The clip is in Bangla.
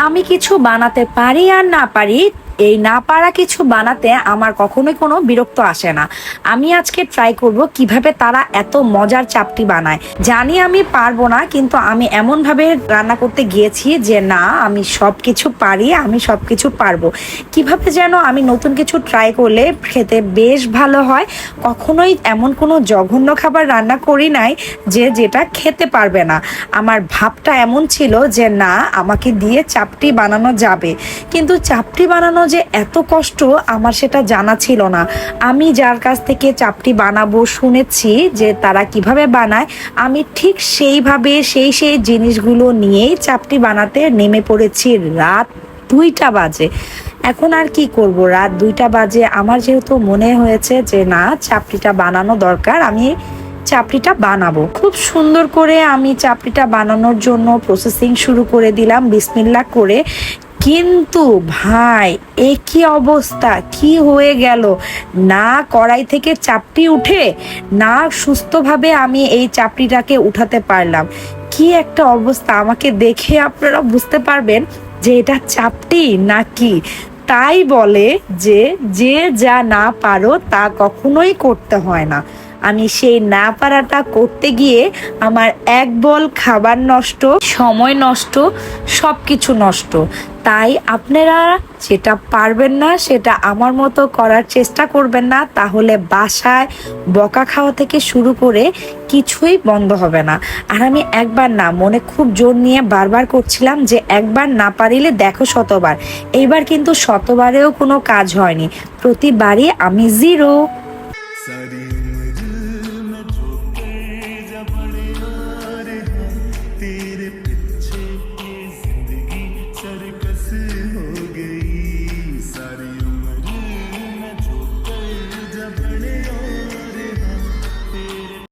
আমি কিছু বানাতে পারি আর না পারি, এই না পারা কিছু বানাতে আমার কখনোই কোনো বিরক্ত আসে না। আমি আজকে ট্রাই করব কিভাবে তারা এত মজার চাপটি বানায়। জানি আমি পারবো না, কিন্তু আমি এমনভাবে রান্না করতে গিয়েছি যে না, আমি সব কিছু পারি, আমি সব কিছু পারবো। কিভাবে যেন আমি নতুন কিছু ট্রাই করলে খেতে বেশ ভালো হয়। কখনোই এমন কোনো জঘন্য খাবার রান্না করি নাই যে যেটা খেতে পারবে না। আমার ভাবটা এমন ছিল যে না, আমাকে দিয়ে চাপটি বানানো যাবে, কিন্তু চাপটি বানানো যে এত কষ্ট আমার সেটা জানা ছিল না। আমি যার কাছ থেকে চাপটি বানাবো শুনেছি যে তারা কিভাবে বানায়, আমি ঠিক সেইভাবে সেই জিনিসগুলো নিয়েই চাপটি বানাতে নেমে পড়েছি। রাত 2টা বাজে। এখন আর কি করব, রাত 2টা বাজে। আমার যেহেতু মনে হয়েছে যে না, চাপটিটা বানানো দরকার, আমি চাপড়িটা বানাবো। খুব সুন্দর করে আমি চাপড়িটা বানানোর জন্য প্রসেসিং শুরু করে দিলাম বিসমিল্লাহ করে। কিন্তু ভাই, এ কি অবস্থা, কি হয়ে গেল! না কড়াই থেকে চাপটি উঠে, না সুস্থভাবে আমি এই চাপড়িটাকে উঠাতে পারলাম। কি একটা অবস্থা! আমাকে দেখে আপনারা বুঝতে পারবেন যে এটা চাপটি নাকি। তাই বলে যে যে যা না পারো তা কখনোই করতে হয় না। আমি সেই না পারাটা করতে গিয়ে আমার এক বল খাবার নষ্ট, সময় নষ্ট, সব কিছু নষ্ট। তাই আপনারা যেটা পারবেন না সেটা আমার মতো করার চেষ্টা করবেন না, তাহলে বাসায় বকা খাওয়া থেকে শুরু করে কিছুই বন্ধ হবে না। আর আমি একবার না, মনে খুব জোর নিয়ে বারবার করছিলাম যে একবার না পারিলে দেখো শতবার। এইবার কিন্তু শতবারেও কোনো কাজ হয়নি, প্রতিবারই আমি 0।